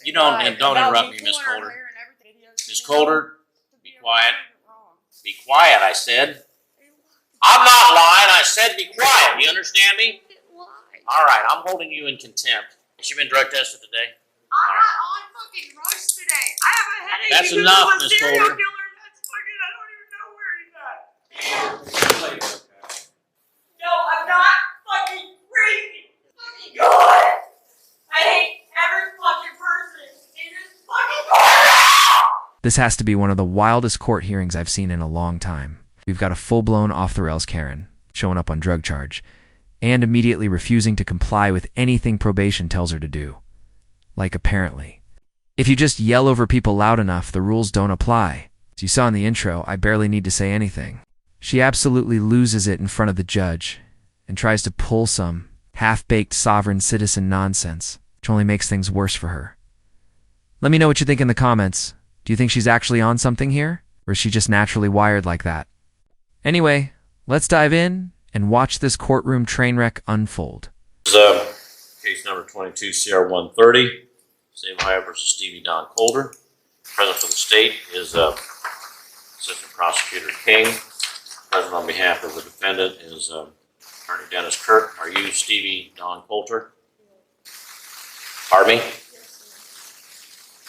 You don't interrupt me, Miss Coulter. Miss Coulter, be quiet. Be quiet, I said. I'm not lying. I said be quiet. You understand me? All right, I'm holding you in contempt. Has she been drug tested today? I'm not on fucking drugs today. I have a headache. That's enough, Miss Coulter. That's fucking, I don't even know where he's at. No, I'm not fucking crazy. Fucking God. I hate every fucking person in this fucking court. This has to be one of the wildest court hearings I've seen in a long time. We've got a full-blown off-the-rails Karen showing up on drug charge and immediately refusing to comply with anything probation tells her to do. Like, apparently. If you just yell over people loud enough, the rules don't apply. As you saw in the intro, I barely need to say anything. She absolutely loses it in front of the judge and tries to pull some half-baked sovereign citizen nonsense, which only makes things worse for her. Let me know what you think in the comments. Do you think she's actually on something here? Or is she just naturally wired like that? Anyway, let's dive in and watch this courtroom train wreck unfold. Case number 22 CR 130, State of Ohio versus Stevie Don Coulter. Present for the state is Assistant Prosecutor King. Present on behalf of the defendant is Attorney Dennis Kirk. Are you Stevie Don Coulter? Pardon me?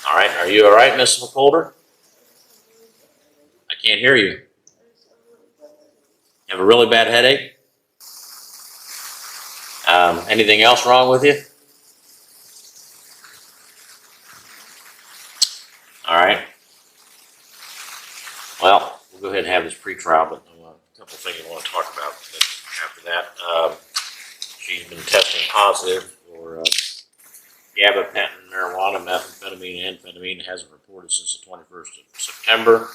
All right. Are you all right, Miss Coulter? I can't hear you. You have a really bad headache? Anything else wrong with you? All right. Well, we'll go ahead and have this pre-trial, but a couple things I want to talk about after that. She's been testing positive for gabapentin, marijuana, methamphetamine, and amphetamine. It hasn't reported since the 21st of September.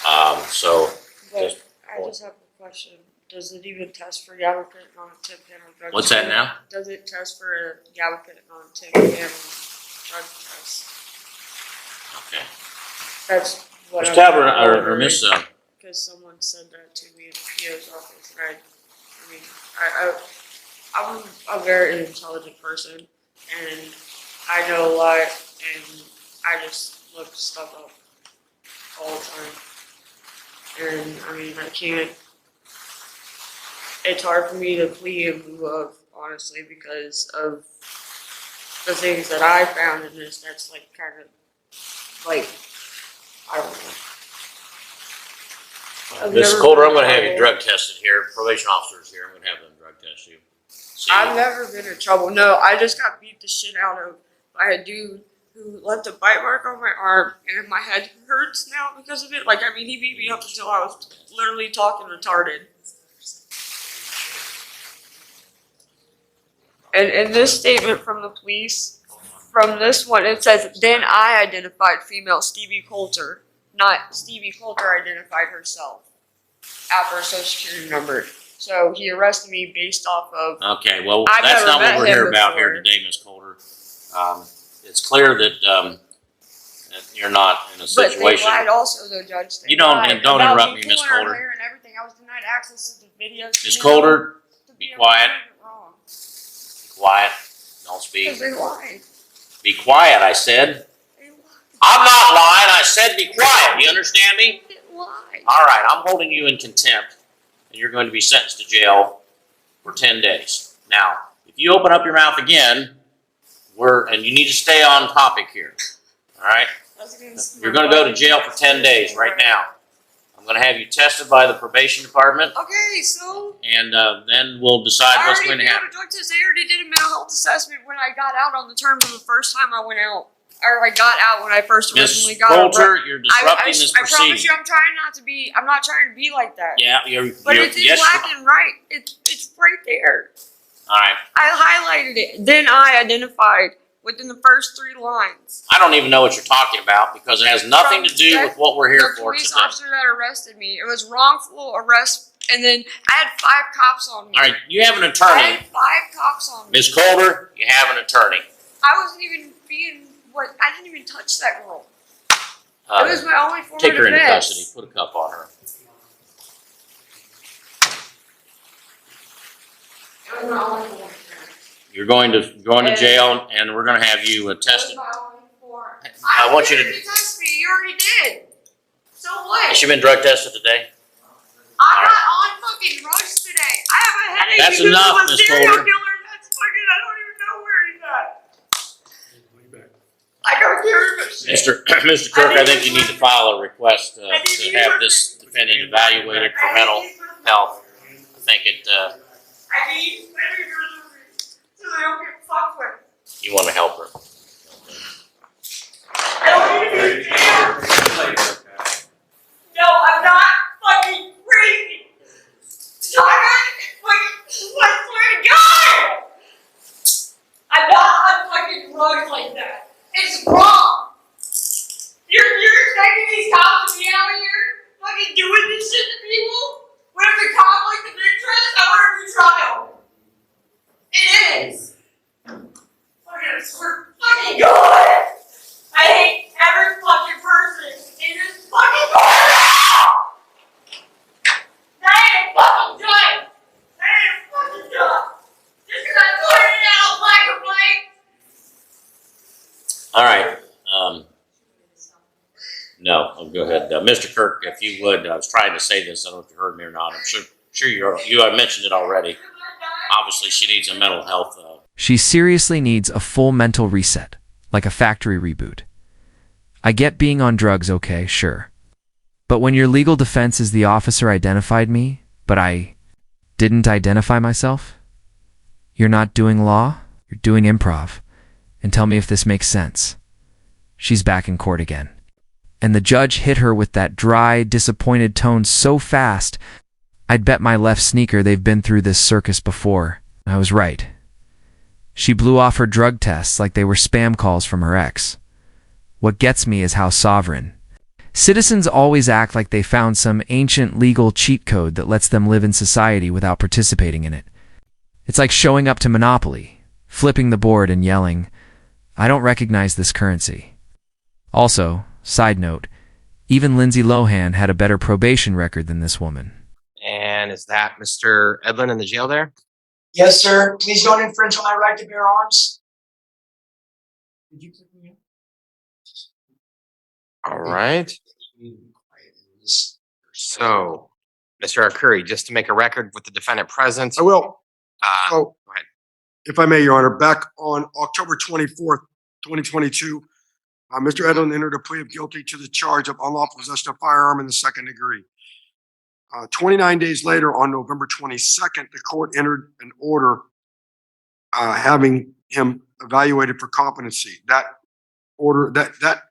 I just have a question. Does it even test for gabapentin on a 10-panel drug test? What's that now? Does it test for gabapentin on a 10-panel drug test? Okay. That's what Miss Talbert, or Miss... Because someone said that to me in the PO's office. And I'm a very intelligent person, and I know a lot, and I just look stuff up all the time. And I mean, I can't. It's hard for me to plead in lieu of, honestly, because of the things that I found in this. That's like kind of like, I don't know. Miss Coulter, I'm going to have you drug tested here. Probation officers here. I'm going to have them drug test you. I've never been in trouble. No, I just got beat the shit out of by a dude who left a bite mark on my arm, and my head hurts now because of it. Like, I mean, he beat me up until I was literally talking retarded. And in this statement from the police, from this one, it says, then I identified female Stevie Coulter, not Stevie Coulter identified herself after her social security number. So he arrested me based off of... Okay, well, that's not what we're here about here today, Miss Coulter. It's clear that you're not in a situation... But they lied also, though, Judge. You don't interrupt me, Miss Coulter. And everything. I was denied access to the videos. Miss Coulter, be quiet. Be quiet. Don't speak. Because they lied. Be quiet, I said. They lied. I'm not lying. I said be quiet. You understand me? They lied. All right, I'm holding you in contempt, and you're going to be sentenced to jail for 10 days. Now, if you open up your mouth again, and you need to stay on topic here, all right? You're going to go to jail for 10 days right now. I'm going to have you tested by the probation department. Okay, so... And then we'll decide what's going to happen. Drug test. They already did a mental health assessment when I got out on the terms of the first time I went out. Or I got out when I first originally got out. Miss Coulter, you're disrupting this proceeding. I promise you, I'm trying not to be. I'm not trying to be like that. Yeah, but it's in black and white. It's right there. All right. I highlighted it. Then I identified within the first 3 lines. I don't even know what you're talking about because it has nothing to do with what we're here for today. The police officer that arrested me. It was wrongful arrest, and then I had 5 cops on me. All right, you have an attorney. I had 5 cops on me. Miss Coulter, you have an attorney. I wasn't even being. I didn't even touch that girl. It was my only form of defense. Take her into custody. Put a cuff on her. It was my only form of defense. You're going to jail, and we're going to have you tested. I want you to test me. You already did. So what? Has she been drug tested today? I'm not on fucking drugs today. I have a headache. That's because enough, of a Miss serial Holder. killer. That's fucking. I don't even know where he's at. I don't care if it's Mr. Kirk, I think you need to file a request to have this defendant evaluated for mental health. I think I need so they don't get fucked with. you want to help her. I don't need to be in jail. No, I'm not fucking crazy. I swear to God. I'm not on fucking drugs like that. It's wrong. You're expecting these cops to be out here fucking doing this shit to people? What if the cop like the interest? I want a new trial. It is. Fucking swear fucking God. I hate every fucking person in this fucking courtroom. That ain't fucking done. That ain't fucking done. Just because I pointed it out black and white. All right. No, I'll go ahead. Mr. Kirk, if you would, I was trying to say this. I don't know if you heard me or not. I'm sure you have mentioned it already. Obviously, she needs a mental health. She seriously needs a full mental reset, like a factory reboot. I get being on drugs, okay, sure. But when your legal defense is the officer identified me, but I didn't identify myself, you're not doing law, you're doing improv. And tell me if this makes sense. She's back in court again. And the judge hit her with that dry, disappointed tone so fast, I'd bet my left sneaker they've been through this circus before. I was right. She blew off her drug tests like they were spam calls from her ex. What gets me is how sovereign. Citizens always act like they found some ancient legal cheat code that lets them live in society without participating in it. It's like showing up to Monopoly, flipping the board and yelling, I don't recognize this currency. Also, side note, even Lindsay Lohan had a better probation record than this woman. And is that Mr. Edlin in the jail there? Yes, sir. Please don't infringe on my right to bear arms. Did you click me in? All right. So, Mr. Arcuri, just to make a record with the defendant present. I will. Go So, ahead. if I may, Your Honor, back on October 24th, 2022, Mr. Edlin entered a plea of guilty to the charge of unlawful possession of firearm in the second degree. 29 days later, on November 22nd, the court entered an order having him evaluated for competency. That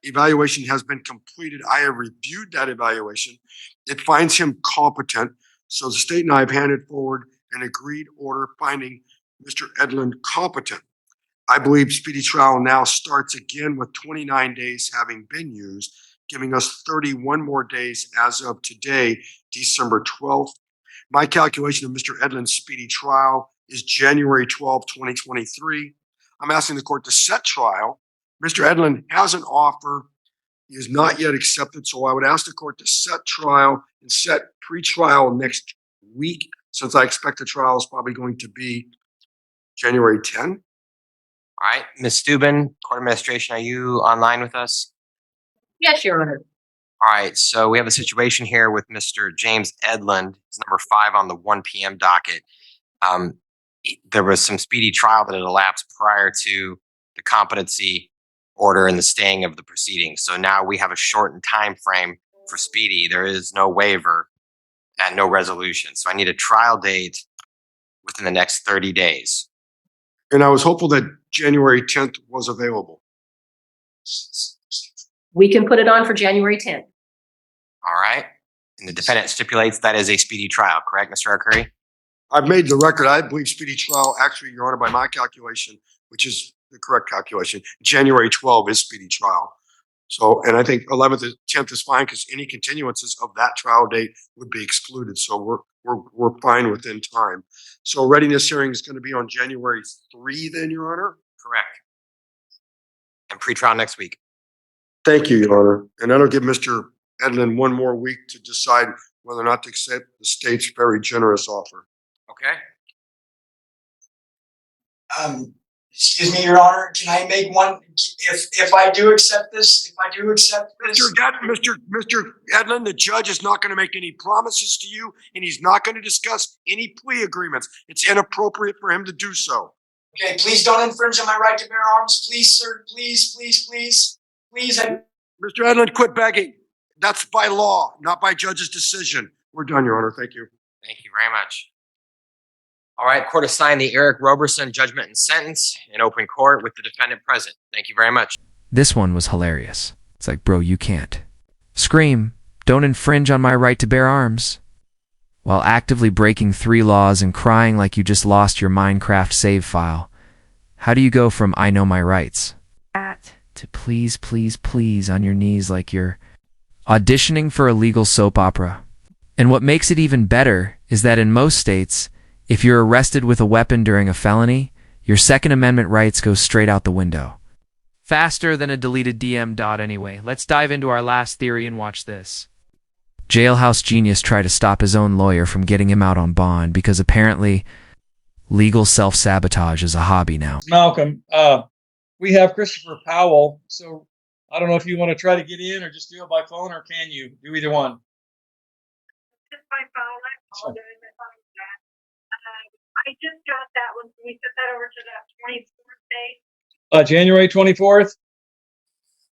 evaluation has been completed. I have reviewed that evaluation. It finds him competent. So the state and I have handed forward an agreed order finding Mr. Edlin competent. I believe speedy trial now starts again with 29 days having been used, giving us 31 more days as of today, December 12th. My calculation of Mr. Edlin's speedy trial is January 12, 2023. I'm asking the court to set trial. Mr. Edlin has an offer. He is not yet accepted, so I would ask the court to set trial and set pre-trial next week, since I expect the trial is probably going to be January 10. All right. Ms. Steuben, court administration, are you online with us? Yes, Your Honor. All right. So we have a situation here with Mr. James Edlin. He's number 5 on the 1 p.m. docket. There was some speedy trial that had elapsed prior to the competency order and the staying of the proceedings. So now we have a shortened time frame for speedy. There is no waiver and no resolution. So I need a trial date within the next 30 days. And I was hopeful that January 10th was available. We can put it on for January 10th. All right. And the defendant stipulates that is a speedy trial, correct, Mr. Arcuri? I've made the record. I believe speedy trial, actually, Your Honor, by my calculation, which is the correct calculation, January 12th is speedy trial. So, and I think 11th and 10th is fine because any continuances of that trial date would be excluded. So we're fine within time. So readiness hearing is going to be on January 3 then, Your Honor? Correct. And pretrial next week. Thank you, Your Honor. And that'll give Mr. Edlin one more week to decide whether or not to accept the state's very generous offer. Okay. Excuse me, Your Honor, can I make one, if I do accept this, Mr. Edlin, the judge is not going to make any promises to you, and he's not going to discuss any plea agreements. It's inappropriate for him to do so. Okay, please don't infringe on my right to bear arms. Please, sir, please. Mr. Edlin, quit begging. That's by law, not by judge's decision. We're done, Your Honor. Thank you. Thank you very much. All right, court assigned the Eric Roberson judgment and sentence in open court with the defendant present. Thank you very much. This one was hilarious. It's like, bro, you can't. Scream, don't infringe on my right to bear arms, while actively breaking 3 laws and crying like you just lost your Minecraft save file. How do you go from I know my rights to please, please, please on your knees like you're auditioning for a legal soap opera? And what makes it even better is that in most states, if you're arrested with a weapon during a felony, your Second Amendment rights go straight out the window. Faster than a deleted DM. Anyway, let's dive into our last theory and watch this. Jailhouse genius tried to stop his own lawyer from getting him out on bond because apparently legal self-sabotage is a hobby now. Malcolm, we have Christopher Powell, so I don't know if you want to try to get in or just do it by phone, or can you do either one? Just by phone. I apologize. I thought it was that. I just got that one. Can we set that over to that 24th date? January 24th?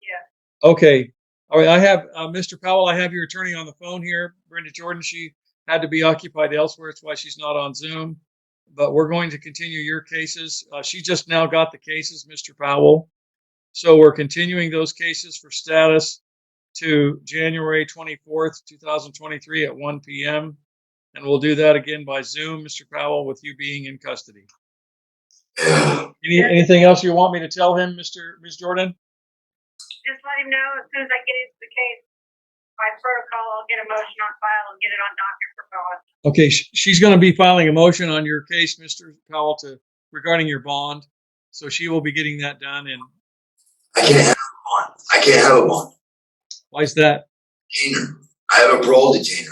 Yeah. Okay. All right. I have Mr. Powell. I have your attorney on the phone here, Brenda Jordan. She had to be occupied elsewhere. That's why she's not on Zoom. But we're going to continue your cases. She just now got the cases, Mr. Powell. So we're continuing those cases for status to January 24th, 2023 at 1 p.m. And we'll do that again by Zoom, Mr. Powell, with you being in custody. Anything else you want me to tell him, Ms. Jordan? Just let him know as soon as I get into the case, by protocol, I'll get a motion on file and get it on docket for bond. Okay, she's going to be filing a motion on your case, Mr. Powell, regarding your bond. So she will be getting that done. And I can't have a bond. Why is that? Detainer. I have a parole detainer.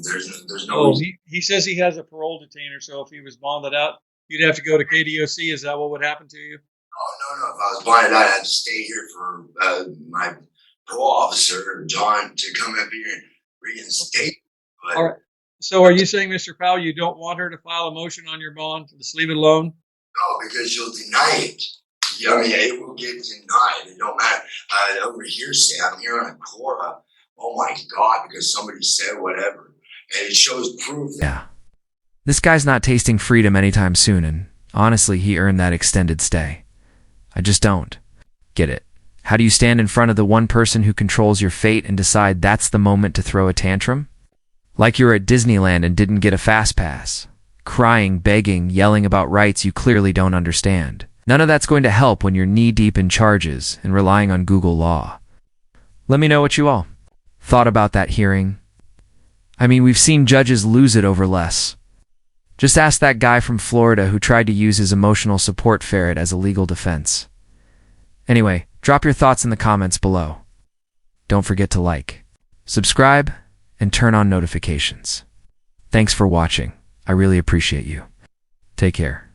There's no. Oh, he says he has a parole detainer. So if he was bonded out, you'd have to go to KDOC. Is that what would happen to you? Oh, no. If I was bonded out, I had to stay here for my parole officer, John, to come up here and reinstate. But, all right. So are you saying, Mr. Powell, you don't want her to file a motion on your bond? Just leave it alone? No, because you'll deny it. I mean, it will get denied. It don't matter. Over here, I'm here on a court. Oh my God, because somebody said whatever. And it shows proof that. Yeah. This guy's not tasting freedom anytime soon, and honestly, he earned that extended stay. I just don't get it. How do you stand in front of the one person who controls your fate and decide that's the moment to throw a tantrum? Like you're at Disneyland and didn't get a fast pass. Crying, begging, yelling about rights you clearly don't understand. None of that's going to help when you're knee-deep in charges and relying on Google Law. Let me know what you all thought about that hearing. I mean, we've seen judges lose it over less. Just ask that guy from Florida who tried to use his emotional support ferret as a legal defense. Anyway, drop your thoughts in the comments below. Don't forget to like, subscribe, and turn on notifications. Thanks for watching. I really appreciate you. Take care.